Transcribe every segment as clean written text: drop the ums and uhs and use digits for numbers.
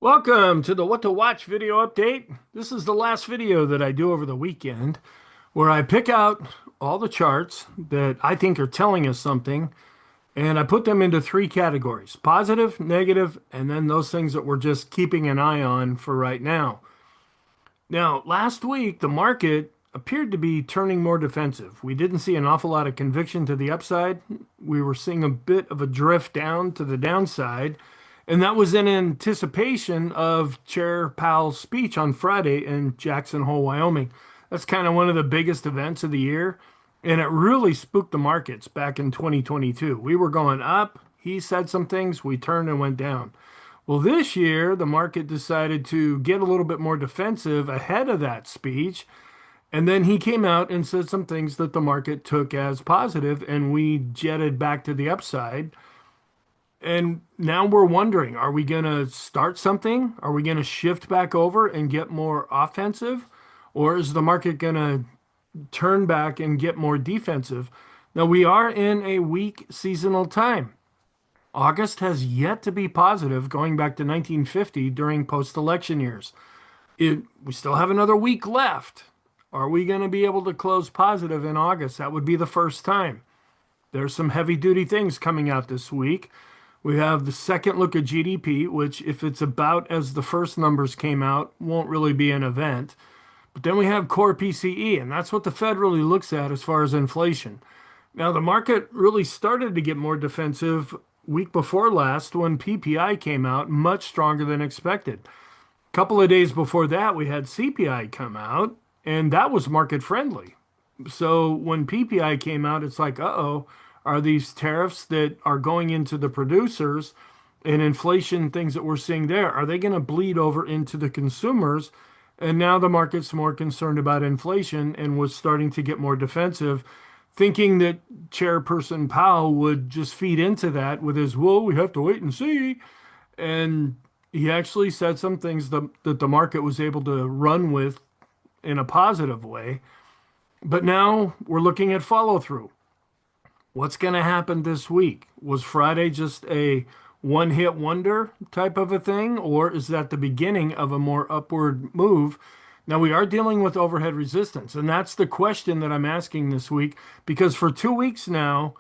Welcome to the What to Watch video update. This is the last video that I do over the weekend where I pick out all the charts that I think are telling us something and I put them into three categories: positive, negative, and then those things that we're just keeping an eye on for right now. Now, last week, the market appeared to be turning more defensive. We didn't see an awful lot of conviction to the upside. We were seeing a bit of a drift down to the downside. And that was in anticipation of Chair Powell's speech on Friday in Jackson Hole, Wyoming. That's kind of one of the biggest events of the year. And it really spooked the markets back in 2022. We were going up. He said some things. We turned and went down. Well, this year, the market decided to get a little bit more defensive ahead of that speech. And then he came out and said some things that the market took as positive, and we jetted back to the upside. And now we're wondering, are we going to start something? Are we going to shift back over and get more offensive? Or is the market going to turn back and get more defensive? Now, we are in a weak seasonal time. August has yet to be positive going back to 1950 during post-election years. We still have another week left. Are we going to be able to close positive in August? That would be the first time. There's some heavy-duty things coming out this week. We have the second look at GDP, which, if it's about as the first numbers came out, won't really be an event. But then we have core PCE, and that's what the Fed really looks at as far as inflation. Now, the market really started to get more defensive week before last when PPI came out, much stronger than expected. A couple of days before that, we had CPI come out, and that was market friendly. So when PPI came out, it's like, uh-oh, are these tariffs that are going into the producers and inflation things that we're seeing there, are they going to bleed over into the consumers? And now the market's more concerned about inflation and was starting to get more defensive, thinking that Chairperson Powell would just feed into that with his, well, we have to wait and see. And he actually said some things that the market was able to run with in a positive way. But now we're looking at follow through. What's going to happen this week? Was Friday just a one hit wonder type of a thing, or is that the beginning of a more upward move? Now, we are dealing with overhead resistance, and that's the question that I'm asking this week because for 2 weeks now,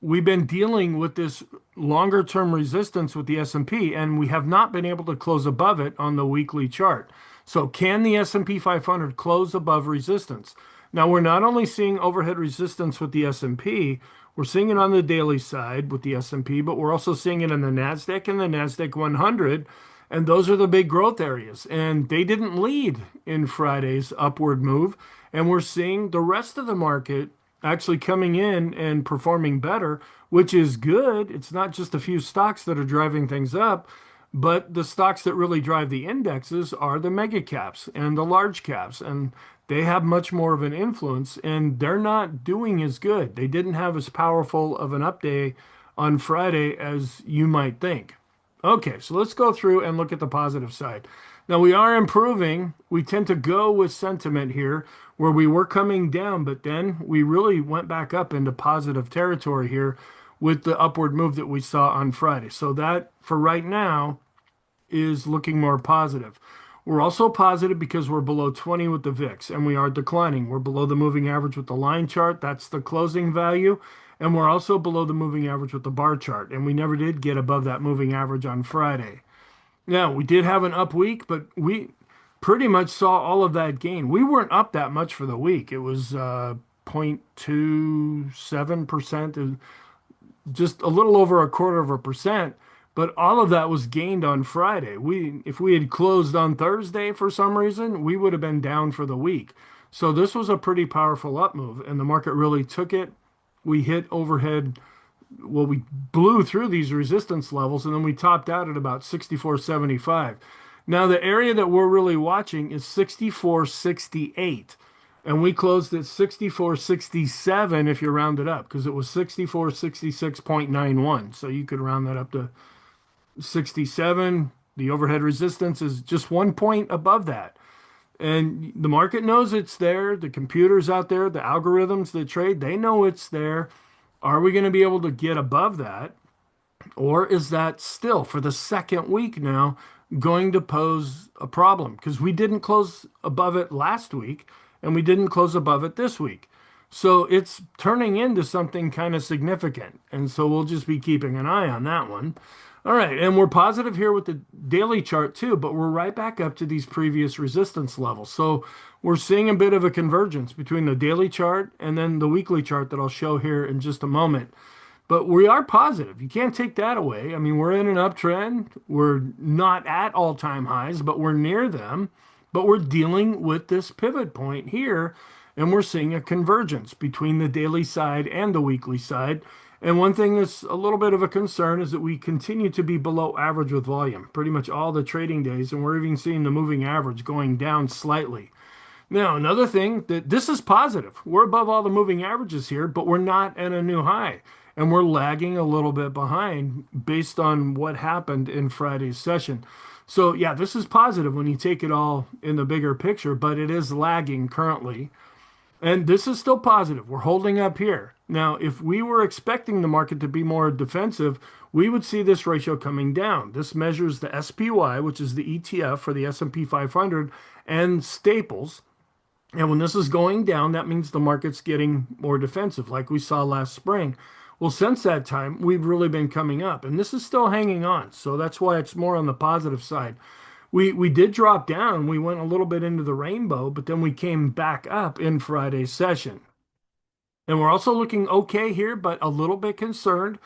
we've been dealing with this longer term resistance with the S&P, and we have not been able to close above it on the weekly chart. So can the S&P 500 close above resistance? Now, we're not only seeing overhead resistance with the S&P, we're seeing it on the daily side with the S&P, but we're also seeing it in the NASDAQ and the NASDAQ 100. And those are the big growth areas. And they didn't lead in Friday's upward move. And we're seeing the rest of the market actually coming in and performing better, which is good. It's not just a few stocks that are driving things up, but the stocks that really drive the indexes are the mega caps and the large caps. And they have much more of an influence and they're not doing as good. They didn't have as powerful of an up day on Friday as you might think. Okay, so let's go through and look at the positive side. Now we are improving. We tend to go with sentiment here where we were coming down, but then we really went back up into positive territory here with the upward move that we saw on Friday. So that for right now is looking more positive. We're also positive because we're below 20 with the VIX and we are declining. We're below the moving average with the line chart. That's the closing value. And we're also below the moving average with the bar chart. And we never did get above that moving average on Friday. Now, we did have an up week, but we pretty much saw all of that gain. We weren't up that much for the week. It was 0.27%, just a little over a quarter of a percent. But all of that was gained on Friday. If we had closed on Thursday for some reason, we would have been down for the week. So this was a pretty powerful up move, and the market really took it. We hit overhead. Well, we blew through these resistance levels, and then we topped out at about 64.75. Now, the area that we're really watching is 64.68, and we closed at 64.67 if you round it up, because it was 64.66.91. So you could round that up to 67. The overhead resistance is just 1 point above that. And the market knows it's there. The computers out there, the algorithms that trade, they know it's there. Are we going to be able to get above that? Or is that still for the second week now going to pose a problem because we didn't close above it last week and we didn't close above it this week. So it's turning into something kind of significant. And so we'll just be keeping an eye on that one. All right. And we're positive here with the daily chart too, but we're right back up to these previous resistance levels. So we're seeing a bit of a convergence between the daily chart and then the weekly chart that I'll show here in just a moment. But we are positive. You can't take that away. I mean, we're in an uptrend. We're not at all-time highs, but we're near them. But we're dealing with this pivot point here, and we're seeing a convergence between the daily side and the weekly side. And one thing that's a little bit of a concern is that we continue to be below average with volume pretty much all the trading days, and we're even seeing the moving average going down slightly. Now, another thing that this is positive. We're above all the moving averages here, but we're not at a new high. And we're lagging a little bit behind based on what happened in Friday's session. So, yeah, this is positive when you take it all in the bigger picture, but it is lagging currently. And this is still positive. We're holding up here. Now, if we were expecting the market to be more defensive, we would see this ratio coming down. This measures the SPY, which is the ETF for the S&P 500, and staples. And when this is going down, that means the market's getting more defensive, like we saw last spring. Well, since that time, we've really been coming up, and this is still hanging on. So that's why it's more on the positive side. We did drop down. We went a little bit into the rainbow, but then we came back up in Friday's session. And we're also looking okay here, but a little bit concerned.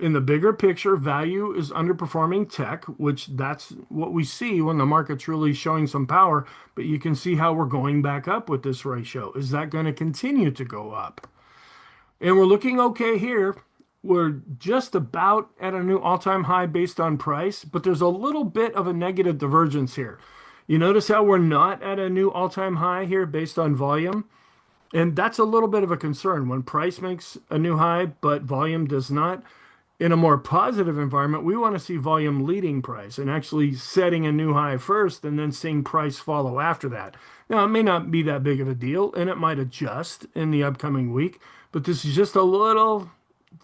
In the bigger picture, value is underperforming tech, which that's what we see when the market's really showing some power. But you can see how we're going back up with this ratio. Is that going to continue to go up? And we're looking okay here. We're just about at a new all-time high based on price, but there's a little bit of a negative divergence here. You notice how we're not at a new all-time high here based on volume? And that's a little bit of a concern when price makes a new high, but volume does not. In a more positive environment, we want to see volume leading price and actually setting a new high first and then seeing price follow after that. Now, it may not be that big of a deal and it might adjust in the upcoming week, but this is just a little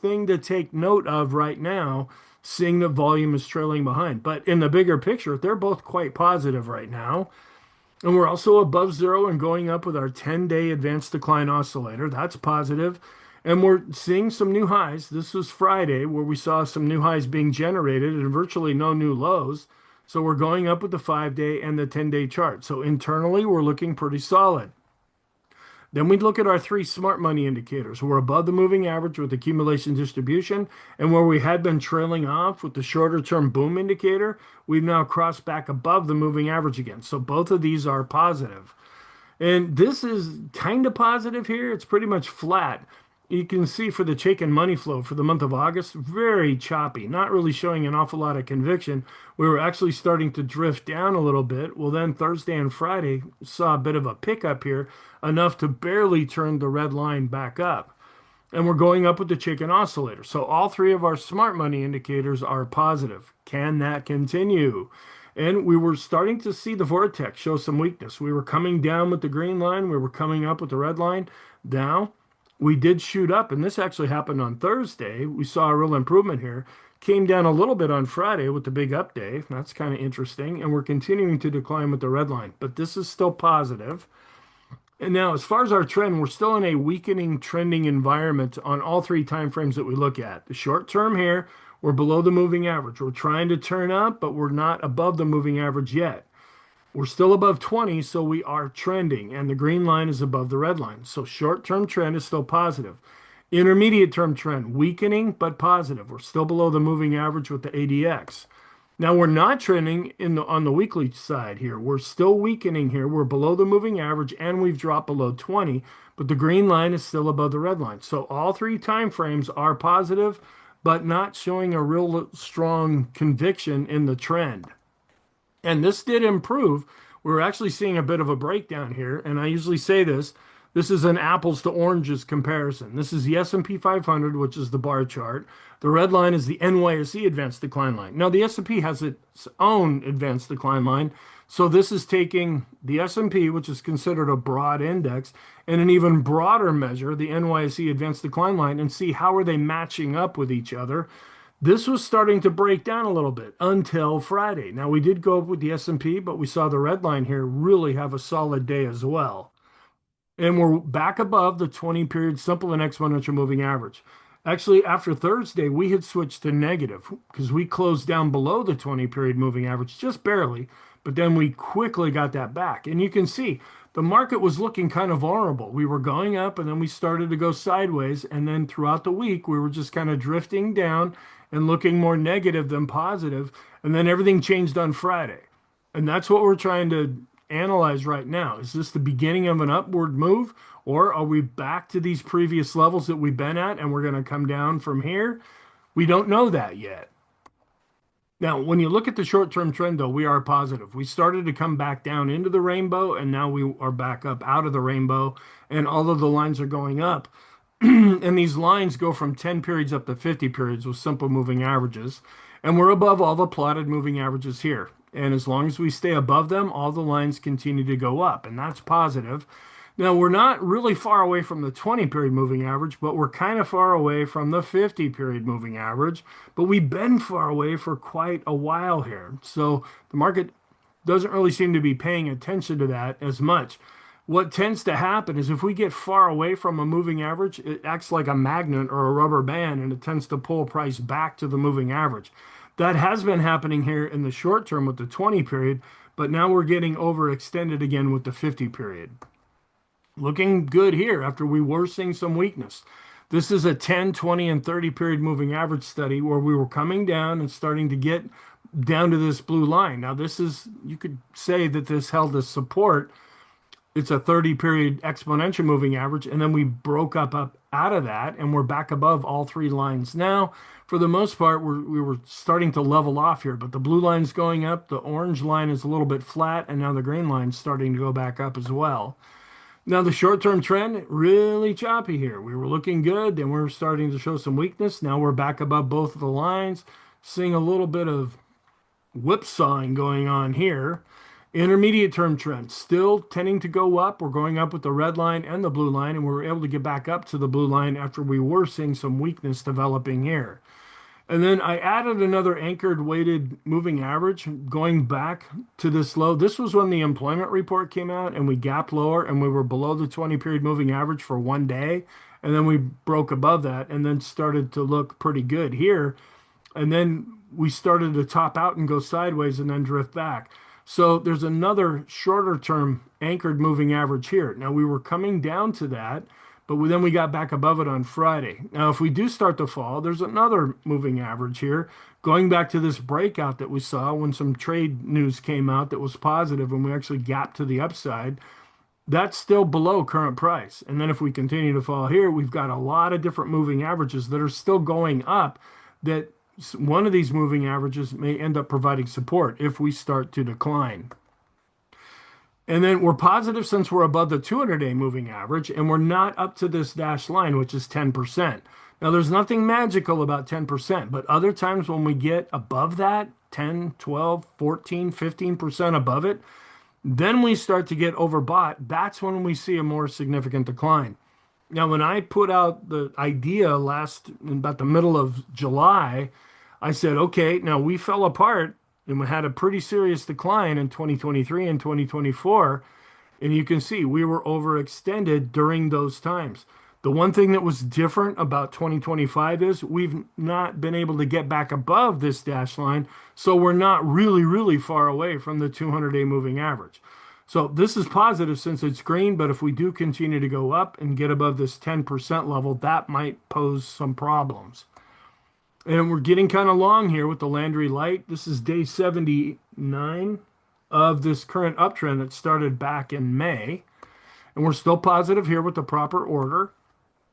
thing to take note of right now, seeing that volume is trailing behind. But in the bigger picture, they're both quite positive right now. And we're also above zero and going up with our 10-day advanced decline oscillator. That's positive. And we're seeing some new highs. This was Friday where we saw some new highs being generated and virtually no new lows. So we're going up with the 5-day and the 10-day chart. So internally, we're looking pretty solid. Then we look at our three smart money indicators. We're above the moving average with accumulation distribution, and where we had been trailing off with the shorter term boom indicator, we've now crossed back above the moving average again. So both of these are positive. And this is kind of positive here. It's pretty much flat. You can see for the Chaikin money flow for the month of August, very choppy, not really showing an awful lot of conviction. We were actually starting to drift down a little bit. Well, then Thursday and Friday saw a bit of a pickup here, enough to barely turn the red line back up. And we're going up with the Chaikin oscillator. So all three of our smart money indicators are positive. Can that continue? And we were starting to see the vortex show some weakness. We were coming down with the green line. We were coming up with the red line. Now, we did shoot up, and this actually happened on Thursday. We saw a real improvement here. Came down a little bit on Friday with the big up day. That's kind of interesting. And we're continuing to decline with the red line. But this is still positive. And now, as far as our trend, we're still in a weakening trending environment on all three time frames that we look at. The short term here, we're below the moving average. We're trying to turn up, but we're not above the moving average yet. We're still above 20, so we are trending, and the green line is above the red line. So short-term trend is still positive. Intermediate-term trend, weakening but positive. We're still below the moving average with the ADX. Now we're not trending on the weekly side here. We're still weakening here. We're below the moving average, and we've dropped below 20, but the green line is still above the red line. So all three time frames are positive, but not showing a real strong conviction in the trend. And this did improve. We're actually seeing a bit of a breakdown here. And I usually say this is an apples to oranges comparison. This is the S&P 500, which is the bar chart. The red line is the NYSE advanced decline line. Now, the S&P has its own advanced decline line. So this is taking the S&P, which is considered a broad index, and an even broader measure, the NYSE advanced decline line, and see how are they matching up with each other. This was starting to break down a little bit until Friday. Now we did go up with the S&P, but we saw the red line here really have a solid day as well. And we're back above the 20 period simple and exponential moving average. Actually, after Thursday, we had switched to negative because we closed down below the 20 period moving average just barely, but then we quickly got that back. And you can see the market was looking kind of vulnerable. We were going up and then we started to go sideways. And then throughout the week, we were just kind of drifting down and looking more negative than positive. And then everything changed on Friday. And that's what we're trying to analyze right now. Is this the beginning of an upward move, or are we back to these previous levels that we've been at and we're going to come down from here? We don't know that yet. Now, when you look at the short-term trend, though, we are positive. We started to come back down into the rainbow, and now we are back up out of the rainbow, and all of the lines are going up. And these lines go from 10 periods up to 50 periods with simple moving averages. And we're above all the plotted moving averages here. And as long as we stay above them, all the lines continue to go up, and that's positive. Now, we're not really far away from the 20 period moving average, but we're kind of far away from the 50 period moving average. But we've been far away for quite a while here. So the market doesn't really seem to be paying attention to that as much. What tends to happen is if we get far away from a moving average, it acts like a magnet or a rubber band, and it tends to pull price back to the moving average. That has been happening here in the short term with the 20 period, but now we're getting overextended again with the 50 period. Looking good here after we were seeing some weakness. This is a 10, 20, and 30 period moving average study where we were coming down and starting to get down to this blue line. Now, this is, you could say that this held as support. It's a 30 period exponential moving average, and then we broke up out of that, and we're back above all three lines now. For the most part, we were starting to level off here, but the blue line's going up, the orange line is a little bit flat, and now the green line's starting to go back up as well. Now, the short-term trend, really choppy here. We were looking good, then we're starting to show some weakness. Now we're back above both of the lines, seeing a little bit of whipsawing going on here. Intermediate term trend still tending to go up. We're going up with the red line and the blue line, and we were able to get back up to the blue line after we were seeing some weakness developing here. And then I added another anchored weighted moving average going back to this low. This was when the employment report came out and we gapped lower and we were below the 20 period moving average for one day. And then we broke above that and then started to look pretty good here. And then we started to top out and go sideways and then drift back. So there's another shorter term anchored moving average here. Now we were coming down to that, but then we got back above it on Friday. Now, if we do start to fall, there's another moving average here, going back to this breakout that we saw when some trade news came out that was positive and we actually gapped to the upside. That's still below current price. And then if we continue to fall here, we've got a lot of different moving averages that are still going up, that one of these moving averages may end up providing support if we start to decline. And then we're positive since we're above the 200-day moving average, and we're not up to this dashed line, which is 10%. Now, there's nothing magical about 10%, but other times when we get above that, 10, 12, 14, 15% above it, then we start to get overbought. That's when we see a more significant decline. Now, when I put out the idea about the middle of July, I said, okay, now we fell apart and we had a pretty serious decline in 2023 and 2024. And you can see we were overextended during those times. The one thing that was different about 2025 is we've not been able to get back above this dash line. So we're not really, really far away from the 200-day moving average. So this is positive since it's green, but if we do continue to go up and get above this 10% level, that might pose some problems. And we're getting kind of long here with the Landry Light. This is day 79 of this current uptrend that started back in May. And we're still positive here with the proper order.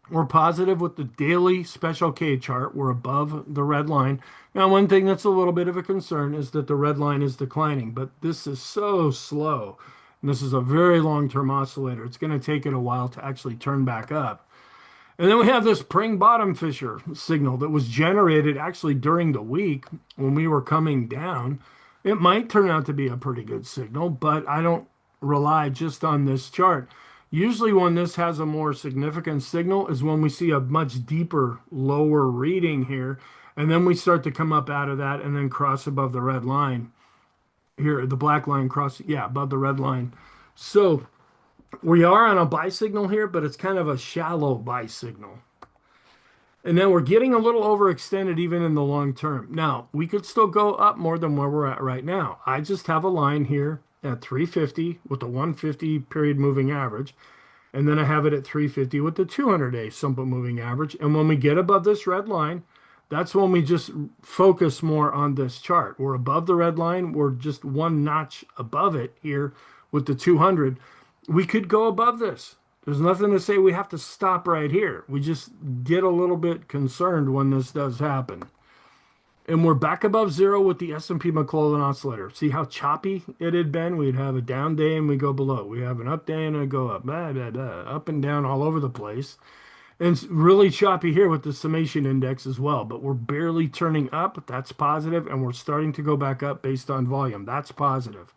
We're positive with the daily special K chart. We're above the red line. Now, one thing that's a little bit of a concern is that the red line is declining, but this is so slow. And this is a very long-term oscillator. It's going to take it a while to actually turn back up. And then we have this Pring bottom fisher signal that was generated actually during the week when we were coming down. It might turn out to be a pretty good signal, but I don't rely just on this chart. Usually when this has a more significant signal is when we see a much deeper, lower reading here. And then we start to come up out of that and then cross above the red line here, the black line crossing, yeah, above the red line. So we are on a buy signal here, but it's kind of a shallow buy signal. And then we're getting a little overextended even in the long term. Now, we could still go up more than where we're at right now. I just have a line here at 350 with the 150 period moving average. And then I have it at 350 with the 200-day simple moving average. And when we get above this red line, that's when we just focus more on this chart. We're above the red line. We're just one notch above it here with the 200. We could go above this. There's nothing to say we have to stop right here. We just get a little bit concerned when this does happen. And we're back above zero with the S&P McClellan oscillator. See how choppy it had been? We'd have a down day and we go below. We have an up day and a go up. Blah, blah, blah, up and down all over the place. And it's really choppy here with the summation index as well. But we're barely turning up. That's positive. And we're starting to go back up based on volume. That's positive.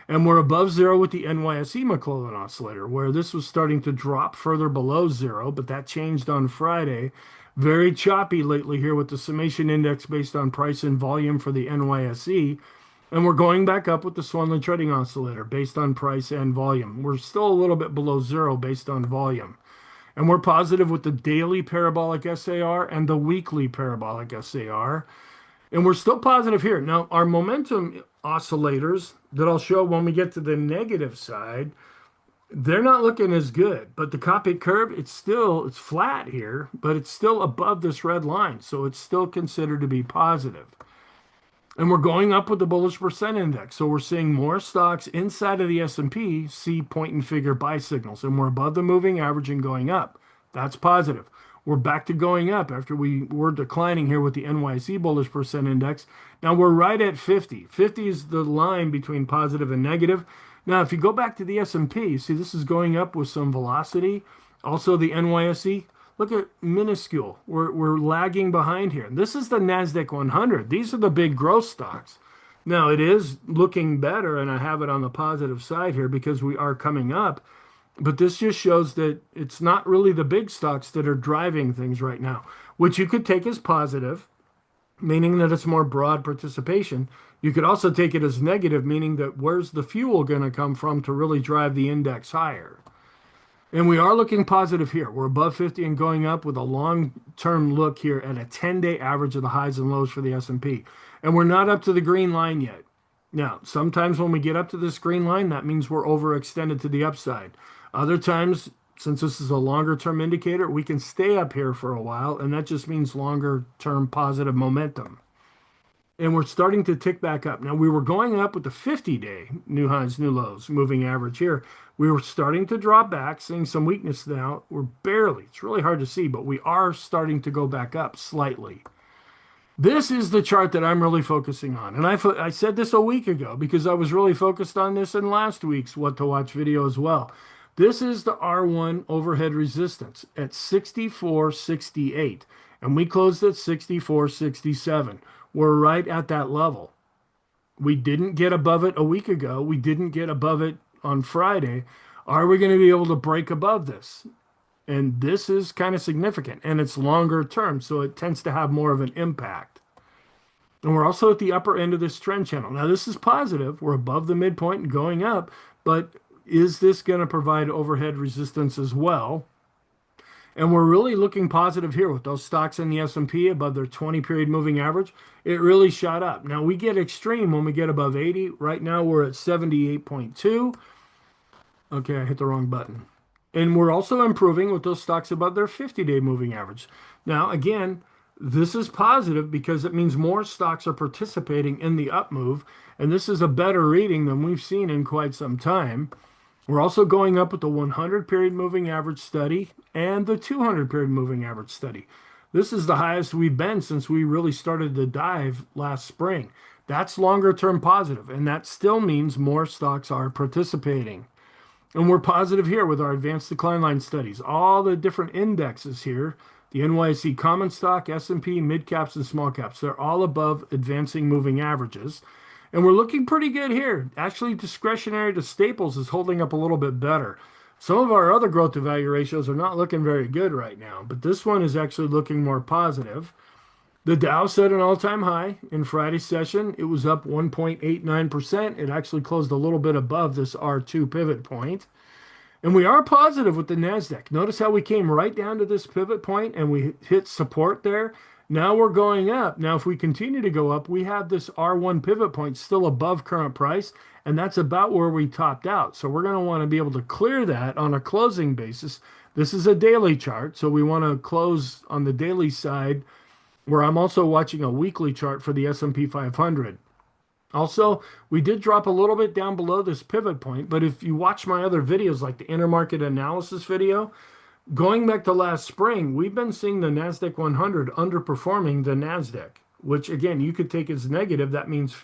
And we're above zero with the NYSE McClellan oscillator, where this was starting to drop further below zero, but that changed on Friday. Very choppy lately here with the summation index based on price and volume for the NYSE. And we're going back up with the Swanland trading oscillator based on price and volume. We're still a little bit below zero based on volume. And we're positive with the daily parabolic SAR and the weekly parabolic SAR. And we're still positive here. Now, our momentum oscillators that I'll show when we get to the negative side, they're not looking as good. But the Copic curve, it's flat here, but it's still above this red line. So it's still considered to be positive. And we're going up with the bullish percent index. So we're seeing more stocks inside of the S&P see point and figure buy signals. And we're above the moving average and going up. That's positive. We're back to going up after we were declining here with the NYSE bullish percent index. Now we're right at 50. 50 is the line between positive and negative. Now, if you go back to the S&P, see this is going up with some velocity. Also the NYSE, look at minuscule. We're lagging behind here. This is the NASDAQ 100. These are the big growth stocks. Now it is looking better, and I have it on the positive side here because we are coming up. But this just shows that it's not really the big stocks that are driving things right now, which you could take as positive, meaning that it's more broad participation. You could also take it as negative, meaning that where's the fuel going to come from to really drive the index higher? And we are looking positive here. We're above 50 and going up with a long-term look here at a 10-day average of the highs and lows for the S&P. And we're not up to the green line yet. Now, sometimes when we get up to this green line, that means we're overextended to the upside. Other times, since this is a longer term indicator, we can stay up here for a while, and that just means longer term positive momentum. And we're starting to tick back up. Now, we were going up with the 50-day new highs, new lows, moving average here. We were starting to drop back, seeing some weakness now. We're barely, it's really hard to see, but we are starting to go back up slightly. This is the chart that I'm really focusing on. And I said this a week ago because I was really focused on this in last week's What to Watch video as well. This is the R1 overhead resistance at 64.68, and we closed at 64.67. We're right at that level. We didn't get above it a week ago. We didn't get above it on Friday. Are we going to be able to break above this? And this is kind of significant, and it's longer term, so it tends to have more of an impact. And we're also at the upper end of this trend channel. Now, this is positive. We're above the midpoint and going up, but is this going to provide overhead resistance as well? And we're really looking positive here with those stocks in the S&P above their 20-period moving average. It really shot up. Now, we get extreme when we get above 80. Right now, we're at 78.2. Okay, I hit the wrong button. And we're also improving with those stocks above their 50-day moving average. Now, again, this is positive because it means more stocks are participating in the up move. And this is a better reading than we've seen in quite some time. We're also going up with the 100-period moving average study and the 200-period moving average study. This is the highest we've been since we really started the dive last spring. That's longer-term positive, and that still means more stocks are participating. And we're positive here with our advanced decline line studies. All the different indexes here, the NYSE common stock, S&P, mid caps, and small caps, they're all above advancing moving averages. And we're looking pretty good here. Actually, discretionary to staples is holding up a little bit better. Some of our other growth to value ratios are not looking very good right now, but this one is actually looking more positive. The Dow set an all-time high in Friday's session. It was up 1.89%. It actually closed a little bit above this R2 pivot point. And we are positive with the NASDAQ. Notice how we came right down to this pivot point and we hit support there. Now we're going up. Now, if we continue to go up, we have this R1 pivot point still above current price, and that's about where we topped out. So we're going to want to be able to clear that on a closing basis. This is a daily chart, so we want to close on the daily side where I'm also watching a weekly chart for the S&P 500. Also, we did drop a little bit down below this pivot point, but if you watch my other videos like the intermarket analysis video, going back to last spring, we've been seeing the NASDAQ 100 underperforming the NASDAQ, which again, you could take as negative. That means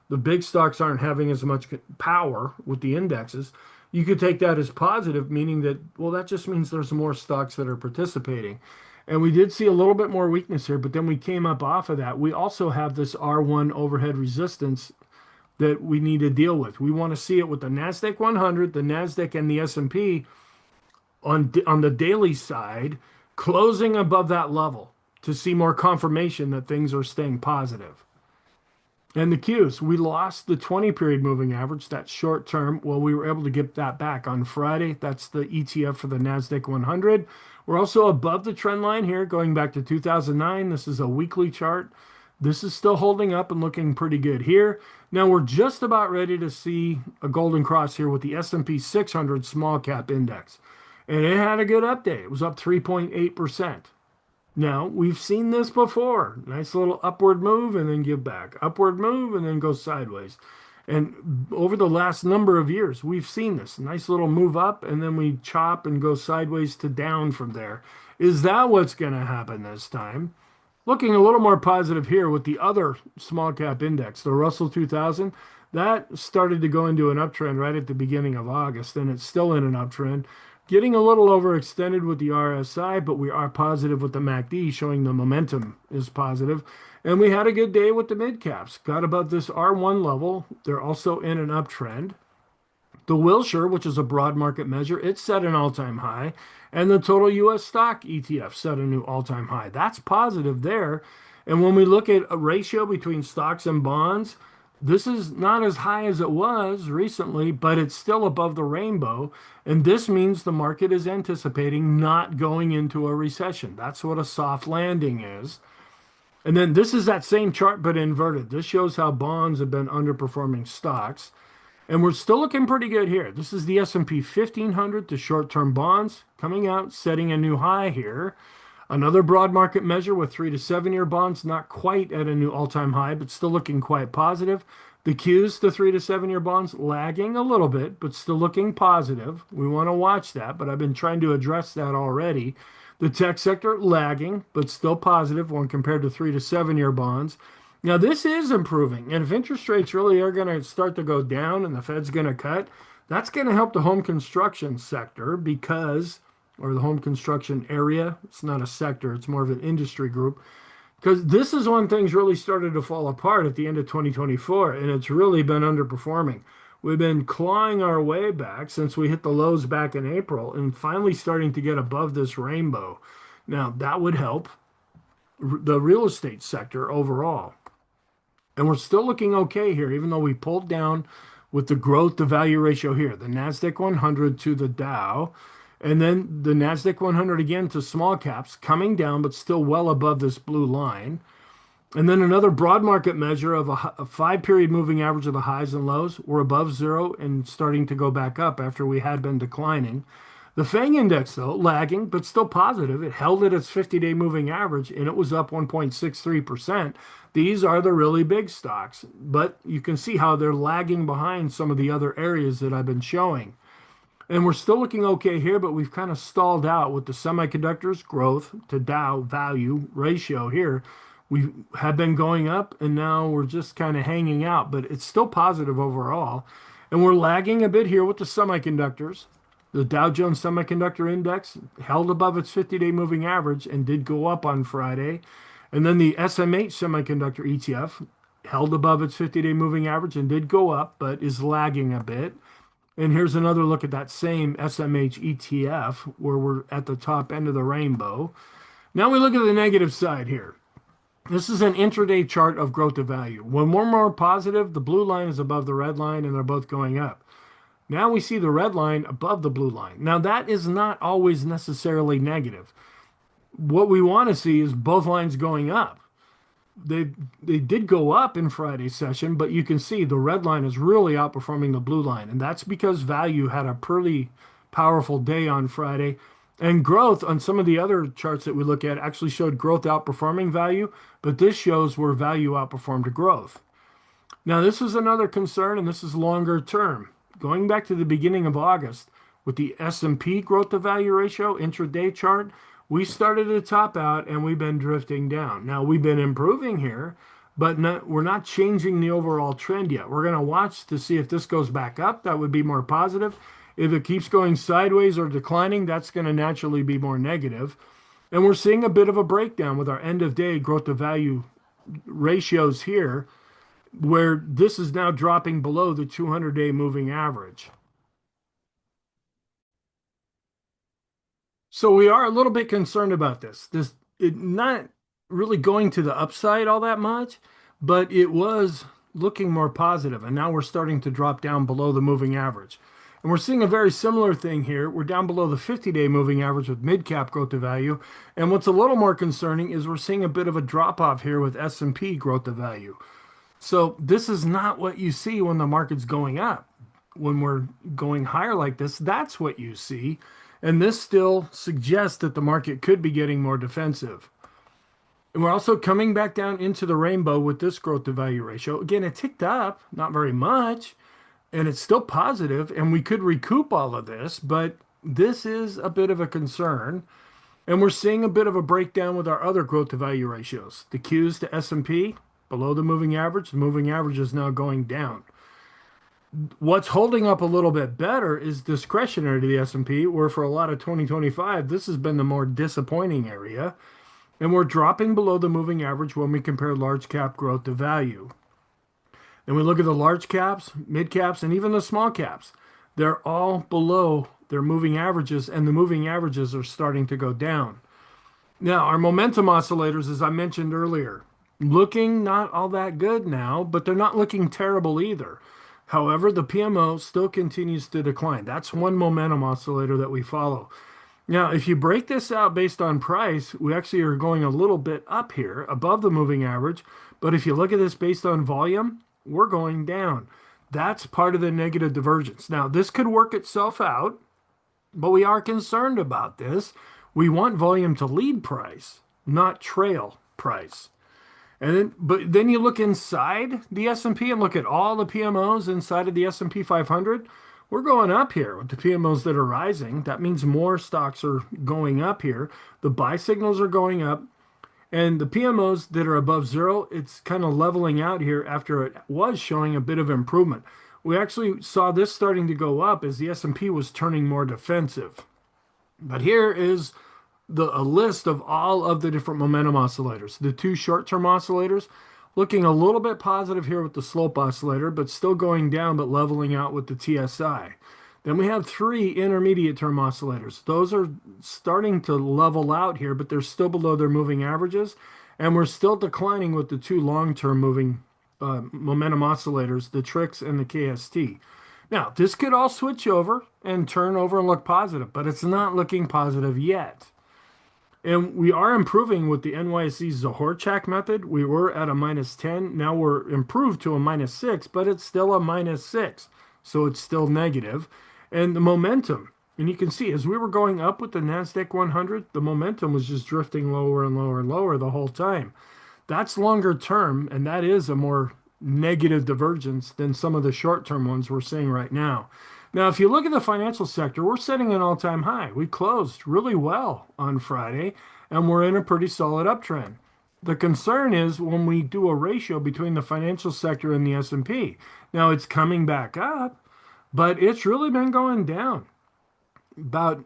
the big stocks aren't having as much power with the indexes. You could take that as positive, meaning that, well, that just means there's more stocks that are participating. And we did see a little bit more weakness here, but then we came up off of that. We also have this R1 overhead resistance that we need to deal with. We want to see it with the NASDAQ 100, the NASDAQ, and the S&P on the daily side, closing above that level to see more confirmation that things are staying positive. And the Qs, we lost the 20-period moving average, that's short term. Well, we were able to get that back on Friday. That's the ETF for the NASDAQ 100. We're also above the trend line here, going back to 2009. This is a weekly chart. This is still holding up and looking pretty good here. Now we're just about ready to see a golden cross here with the S&P 600 small cap index. And it had a good update. It was up 3.8%. Now, we've seen this before. Nice little upward move and then give back. Upward move and then go sideways. And over the last number of years, we've seen this. Nice little move up and then we chop and go sideways to down from there. Is that what's going to happen this time? Looking a little more positive here with the other small cap index, the Russell 2000. That started to go into an uptrend right at the beginning of August, and it's still in an uptrend. Getting a little overextended with the RSI, but we are positive with the MACD, showing the momentum is positive. And we had a good day with the mid caps. Got above this R1 level. They're also in an uptrend. The Wilshire, which is a broad market measure, it set an all-time high. And the total U.S. stock ETF set a new all-time high. That's positive there. And when we look at a ratio between stocks and bonds, this is not as high as it was recently, but it's still above the rainbow. And this means the market is anticipating not going into a recession. That's what a soft landing is. And then this is that same chart, but inverted. This shows how bonds have been underperforming stocks. And we're still looking pretty good here. This is the S&P 1500 to short-term bonds coming out, setting a new high here. Another broad market measure with 3 to 7 year bonds, not quite at a new all-time high, but still looking quite positive. The Qs, the 3 to 7 year bonds, lagging a little bit, but still looking positive. We want to watch that, but I've been trying to address that already. The tech sector lagging, but still positive when compared to 3 to 7 year bonds. Now, this is improving, and if interest rates really are going to start to go down and the Fed's going to cut, that's going to help the home construction sector because or the home construction area. It's not a sector, it's more of an industry group. Because this is when things really started to fall apart at the end of 2024, and it's really been underperforming. We've been clawing our way back since we hit the lows back in April and finally starting to get above this rainbow. Now, that would help the real estate sector overall. And we're still looking okay here, even though we pulled down with the growth to value ratio here, the NASDAQ 100 to the Dow. And then the NASDAQ 100 again to small caps, coming down, but still well above this blue line. And then another broad market measure of a 5-period moving average of the highs and lows. We're above zero and starting to go back up after we had been declining. The FANG index, though, lagging, but still positive. It held at its 50-day moving average, and it was up 1.63%. These are the really big stocks, but you can see how they're lagging behind some of the other areas that I've been showing. And we're still looking okay here, but we've kind of stalled out with the semiconductors growth to Dow value ratio here. We have been going up, and now we're just kind of hanging out, but it's still positive overall. And we're lagging a bit here with the semiconductors. The Dow Jones Semiconductor Index held above its 50-day moving average and did go up on Friday. And then the SMH Semiconductor ETF held above its 50-day moving average and did go up, but is lagging a bit. And here's another look at that same SMH ETF where we're at the top end of the rainbow. Now we look at the negative side here. This is an intraday chart of growth of value. When we're more positive, the blue line is above the red line and they're both going up. Now we see the red line above the blue line. Now that is not always necessarily negative. What we want to see is both lines going up. They they did go up in Friday's session, but you can see the red line is really outperforming the blue line, and that's because value had a pretty powerful day on Friday. And growth on some of the other charts that we look at actually showed growth outperforming value, but this shows where value outperformed growth. Now, this is another concern, and this is longer term. Going back to the beginning of August with the S&P growth to value ratio intraday chart, we started to top out and we've been drifting down. Now, we've been improving here, but we're not changing the overall trend yet. We're going to watch to see if this goes back up. That would be more positive. If it keeps going sideways or declining, that's going to naturally be more negative. And we're seeing a bit of a breakdown with our end of day growth to value ratios here, where this is now dropping below the 200-day moving average. So we are a little bit concerned about this. This it not really going to the upside all that much, but it was looking more positive, and now we're starting to drop down below the moving average. And we're seeing a very similar thing here. We're down below the 50-day moving average with mid-cap growth to value. And what's a little more concerning is we're seeing a bit of a drop-off here with S&P growth to value. So this is not what you see when the market's going up. When we're going higher like this, that's what you see. And this still suggests that the market could be getting more defensive. And we're also coming back down into the rainbow with this growth to value ratio. Again, it ticked up, not very much, and it's still positive, and we could recoup all of this, but this is a bit of a concern. And we're seeing a bit of a breakdown with our other growth to value ratios. The Qs to S&P below the moving average. The moving average is now going down. What's holding up a little bit better is discretionary to the S&P, where for a lot of 2025, this has been the more disappointing area. And we're dropping below the moving average when we compare large cap growth to value. And we look at the large caps, mid caps, and even the small caps. They're all below their moving averages, and the moving averages are starting to go down. Now, our momentum oscillators, as I mentioned earlier, looking not all that good now, but they're not looking terrible either. However, the PMO still continues to decline. That's one momentum oscillator that we follow. Now, if you break this out based on price, we actually are going a little bit up here above the moving average. But if you look at this based on volume, we're going down. That's part of the negative divergence. Now, this could work itself out, but we are concerned about this. We want volume to lead price, not trail price. But then you look inside the S&P and look at all the PMOs inside of the S&P 500. We're going up here with the PMOs that are rising. That means more stocks are going up here. The buy signals are going up. And the PMOs that are above zero, it's kind of leveling out here after it was showing a bit of improvement. We actually saw this starting to go up as the S&P was turning more defensive. But here is a list of all of the different momentum oscillators. The two short-term oscillators looking a little bit positive here with the slope oscillator, but still going down, but leveling out with the TSI. Then we have three intermediate term oscillators. Those are starting to level out here, but they're still below their moving averages. And we're still declining with the two long-term moving momentum oscillators, the TRIX and the KST. Now, this could all switch over and turn over and look positive, but it's not looking positive yet. And we are improving with the NYSE Zahorchak method. We were at a -10. Now we're improved to a -6, but it's still a -6. So it's still negative. And the momentum, and you can see as we were going up with the NASDAQ 100, the momentum was just drifting lower and lower and lower the whole time. That's longer term, and that is a more negative divergence than some of the short-term ones we're seeing right now. Now, if you look at the financial sector, we're setting an all-time high. We closed really well on Friday, and we're in a pretty solid uptrend. The concern is when we do a ratio between the financial sector and the S&P. Now, it's coming back up, but it's really been going down. About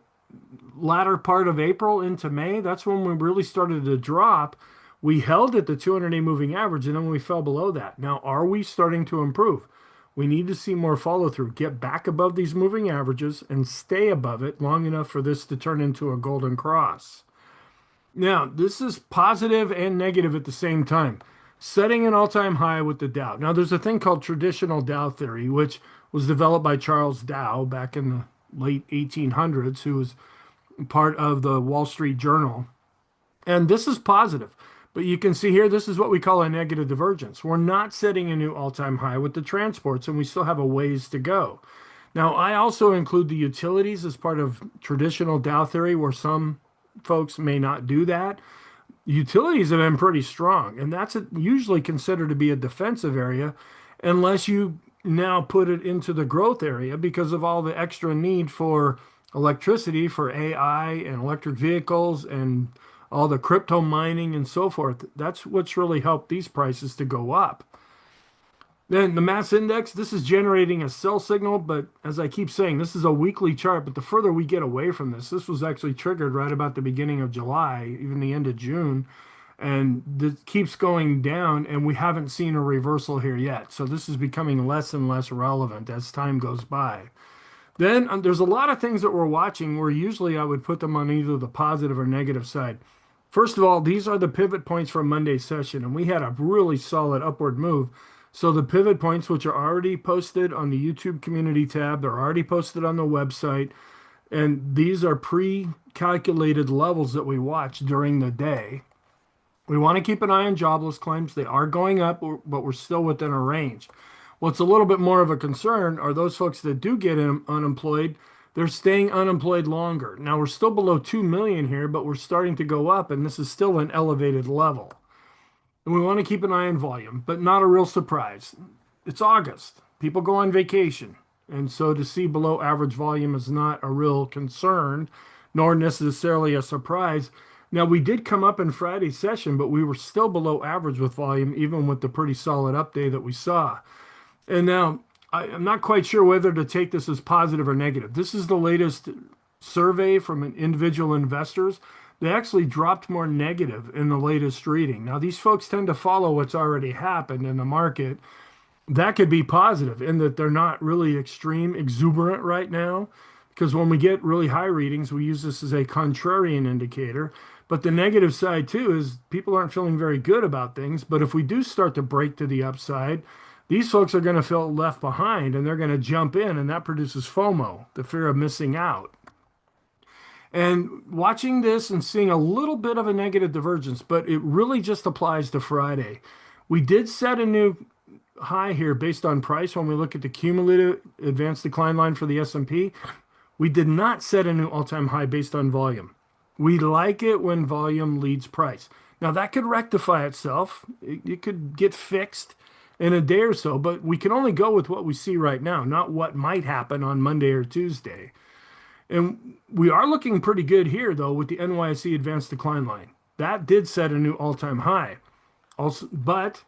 latter part of April into May, that's when we really started to drop. We held at the 200-day moving average, and then we fell below that. Now, are we starting to improve? We need to see more follow through, get back above these moving averages and stay above it long enough for this to turn into a golden cross. Now, this is positive and negative at the same time, setting an all-time high with the Dow. Now, there's a thing called traditional Dow theory, which was developed by Charles Dow back in the late 1800s, who was part of the Wall Street Journal. And this is positive. But you can see here, this is what we call a negative divergence. We're not setting a new all-time high with the transports, and we still have a ways to go. Now, I also include the utilities as part of traditional Dow theory, where some folks may not do that. Utilities have been pretty strong, and that's usually considered to be a defensive area unless you now put it into the growth area because of all the extra need for electricity for AI and electric vehicles and all the crypto mining and so forth. That's what's really helped these prices to go up. Then the mass index, this is generating a sell signal, but as I keep saying, this is a weekly chart. But the further we get away from this was actually triggered right about the beginning of July, even the end of June, and this keeps going down, and we haven't seen a reversal here yet. So this is becoming less and less relevant as time goes by. Then there's a lot of things that we're watching where usually I would put them on either the positive or negative side. First of all, these are the pivot points from Monday's session, and we had a really solid upward move. So the pivot points, which are already posted on the YouTube community tab, they're already posted on the website, and these are pre-calculated levels that we watch during the day. We want to keep an eye on jobless claims. They are going up, but we're still within a range. What's a little bit more of a concern are those folks that do get unemployed. They're staying unemployed longer. Now we're still below 2 million here, but we're starting to go up, and this is still an elevated level. And we want to keep an eye on volume, but not a real surprise. It's August. People go on vacation. And so to see below average volume is not a real concern, nor necessarily a surprise. Now, we did come up in Friday's session, but we were still below average with volume, even with the pretty solid up day that we saw. And now, I'm not quite sure whether to take this as positive or negative. This is the latest survey from individual investors. They actually dropped more negative in the latest reading. Now, these folks tend to follow what's already happened in the market. That could be positive in that they're not really extreme, exuberant right now. Because when we get really high readings, we use this as a contrarian indicator. But the negative side, too, is people aren't feeling very good about things. But if we do start to break to the upside, these folks are going to feel left behind and they're going to jump in, and that produces FOMO, the fear of missing out. And watching this and seeing a little bit of a negative divergence, but it really just applies to Friday. We did set a new high here based on price when we look at the cumulative advanced decline line for the S&P. We did not set a new all-time high based on volume. We like it when volume leads price. Now that could rectify itself. It could get fixed in a day or so, but we can only go with what we see right now, not what might happen on Monday or Tuesday. And we are looking pretty good here, though, with the NYSE advanced decline line. That did set a new all-time high. Also, but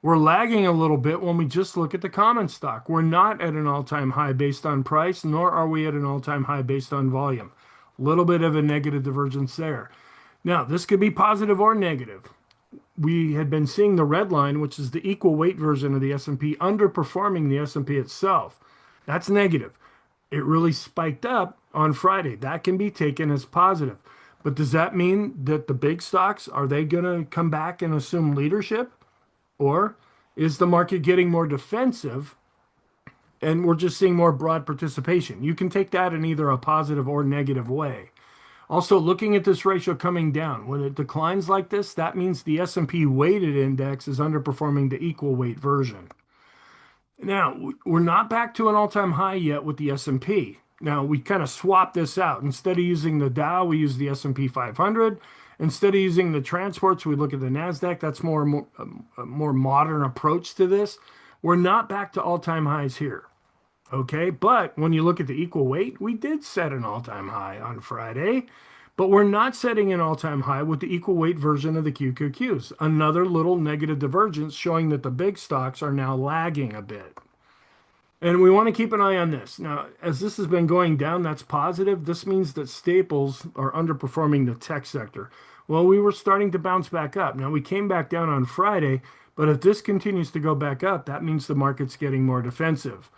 we're lagging a little bit when we just look at the common stock. We're not at an all-time high based on price, nor are we at an all-time high based on volume. A little bit of a negative divergence there. Now, this could be positive or negative. We had been seeing the red line, which is the equal weight version of the S&P, underperforming the S&P itself. That's negative. It really spiked up on Friday. That can be taken as positive. But does that mean that the big stocks, are they going to come back and assume leadership? Or is the market getting more defensive and we're just seeing more broad participation? You can take that in either a positive or negative way. Also, looking at this ratio coming down, when it declines like this, that means the S&P weighted index is underperforming the equal weight version. Now, we're not back to an all-time high yet with the S&P. Now, we kind of swapped this out. Instead of using the Dow, we use the S&P 500. Instead of using the transports, we look at the NASDAQ. That's a more modern approach to this. We're not back to all-time highs here. Okay, but when you look at the equal weight, we did set an all-time high on Friday, but we're not setting an all-time high with the equal weight version of the QQQs. Another little negative divergence showing that the big stocks are now lagging a bit. And we want to keep an eye on this. Now, as this has been going down, that's positive. This means that staples are underperforming the tech sector. Well, we were starting to bounce back up. Now, we came back down on Friday, but if this continues to go back up, that means the market's getting more defensive.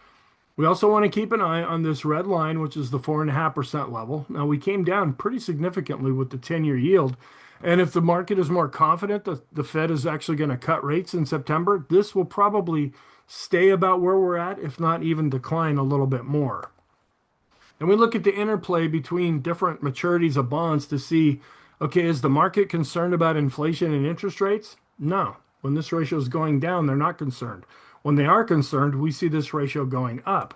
We also want to keep an eye on this red line, which is the 4.5% level. Now, we came down pretty significantly with the 10-year yield, And if the market is more confident that the Fed is actually going to cut rates in September, this will probably stay about where we're at, if not even decline a little bit more. And we look at the interplay between different maturities of bonds to see, okay, is the market concerned about inflation and interest rates? No. When this ratio is going down, they're not concerned. When they are concerned, we see this ratio going up.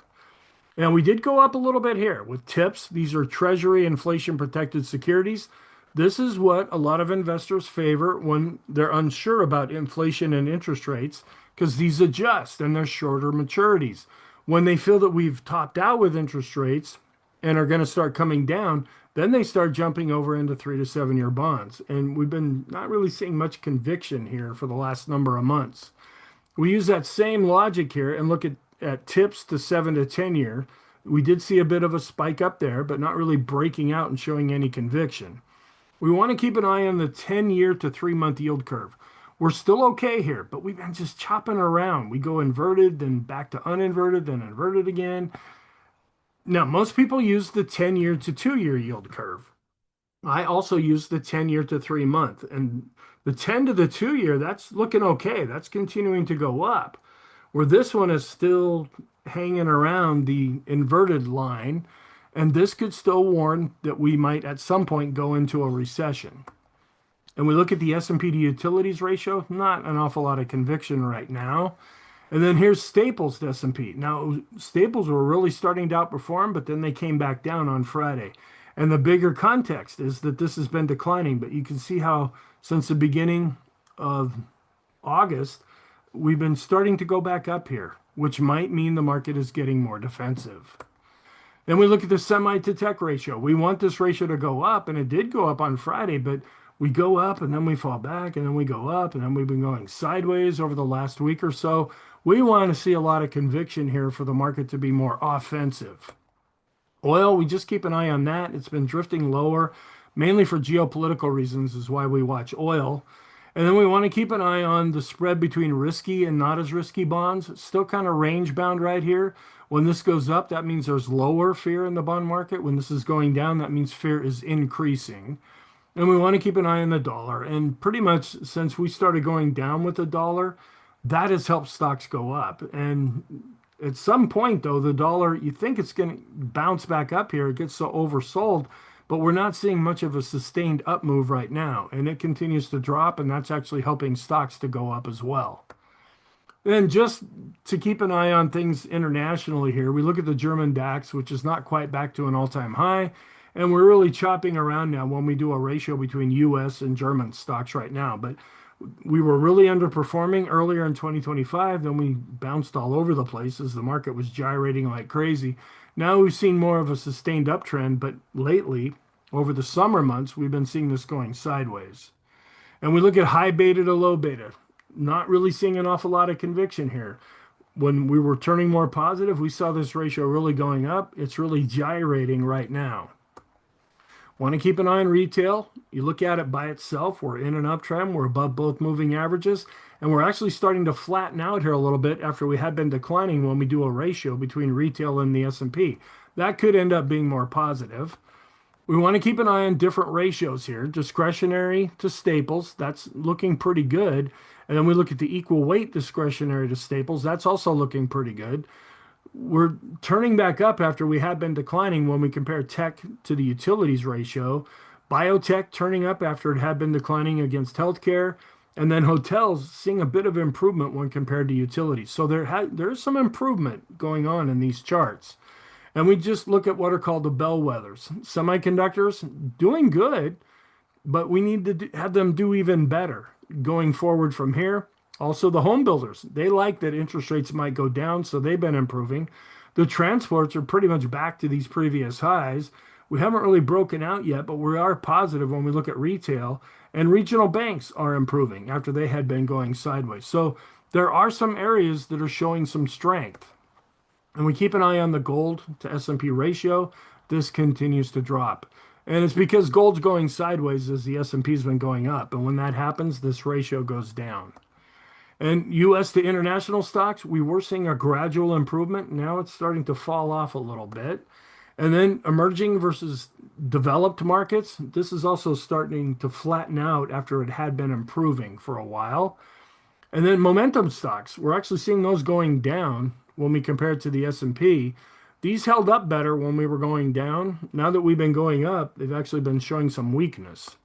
And we did go up a little bit here with TIPS. These are Treasury inflation protected securities. This is what a lot of investors favor when they're unsure about inflation and interest rates because these adjust and they're shorter maturities. When they feel that we've topped out with interest rates and are going to start coming down, then they start jumping over into 3 to 7 year bonds. And we've been not really seeing much conviction here for the last number of months. We use that same logic here and look at TIPS to 7 to 10 year. We did see a bit of a spike up there, but not really breaking out and showing any conviction. We want to keep an eye on the 10 year to 3 month yield curve. We're still okay here, but we've been just chopping around. We go inverted, then back to uninverted, then inverted again. Now, most people use the 10 year to 2 year yield curve. I also use the 10 year to 3 month. And the 10 to the 2 year, that's looking okay. That's continuing to go up. Where this one is still hanging around the inverted line. And this could still warn that we might at some point go into a recession. And we look at the S&P to utilities ratio, not an awful lot of conviction right now. And then here's Staples to S&P. Now, Staples were really starting to outperform, but then they came back down on Friday. And the bigger context is that this has been declining, but you can see how since the beginning of August, we've been starting to go back up here, which might mean the market is getting more defensive. Then we look at the semi to tech ratio. We want this ratio to go up, and it did go up on Friday, but we go up and then we fall back and then we go up and then we've been going sideways over the last week or so. We want to see a lot of conviction here for the market to be more offensive. Oil, we just keep an eye on that. It's been drifting lower, mainly for geopolitical reasons is why we watch oil. And then we want to keep an eye on the spread between risky and not as risky bonds. It's still kind of range bound right here. When this goes up, that means there's lower fear in the bond market. When this is going down, that means fear is increasing. And we want to keep an eye on the dollar. And pretty much since we started going down with the dollar, that has helped stocks go up. And at some point, though, the dollar, you think it's going to bounce back up here. It gets so oversold, but we're not seeing much of a sustained up move right now. And it continues to drop, and that's actually helping stocks to go up as well. And just to keep an eye on things internationally here, we look at the German DAX, which is not quite back to an all-time high. And we're really chopping around now when we do a ratio between US and German stocks right now. But we were really underperforming earlier in 2025. Then we bounced all over the place as the market was gyrating like crazy. Now we've seen more of a sustained uptrend, but lately, over the summer months, we've been seeing this going sideways. And we look at high beta to low beta. Not really seeing an awful lot of conviction here. When we were turning more positive, we saw this ratio really going up. It's really gyrating right now. Want to keep an eye on retail. You look at it by itself. We're in an uptrend. We're above both moving averages. And we're actually starting to flatten out here a little bit after we had been declining when we do a ratio between retail and the S&P. That could end up being more positive. We want to keep an eye on different ratios here. Discretionary to staples. That's looking pretty good. And then we look at the equal weight discretionary to staples. That's also looking pretty good. We're turning back up after we had been declining when we compare tech to the utilities ratio. Biotech turning up after it had been declining against healthcare. And then hotels seeing a bit of improvement when compared to utilities. So there's some improvement going on in these charts. And we just look at what are called the bellwethers. Semiconductors doing good, but we need to have them do even better going forward from here. Also, the home builders, they like that interest rates might go down, so they've been improving. The transports are pretty much back to these previous highs. We haven't really broken out yet, but we are positive when we look at retail. And regional banks are improving after they had been going sideways. So there are some areas that are showing some strength. And we keep an eye on the gold to S&P ratio. This continues to drop. And it's because gold's going sideways as the S&P's been going up. And when that happens, this ratio goes down. And US to international stocks, we were seeing a gradual improvement. Now it's starting to fall off a little bit. And then emerging versus developed markets, this is also starting to flatten out after it had been improving for a while. And then momentum stocks, we're actually seeing those going down when we compare it to the S&P. These held up better when we were going down. Now that we've been going up, they've actually been showing some weakness.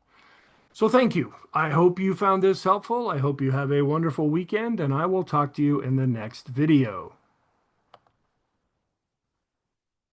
So thank you. I hope you found this helpful. I hope you have a wonderful weekend, and I will talk to you in the next video.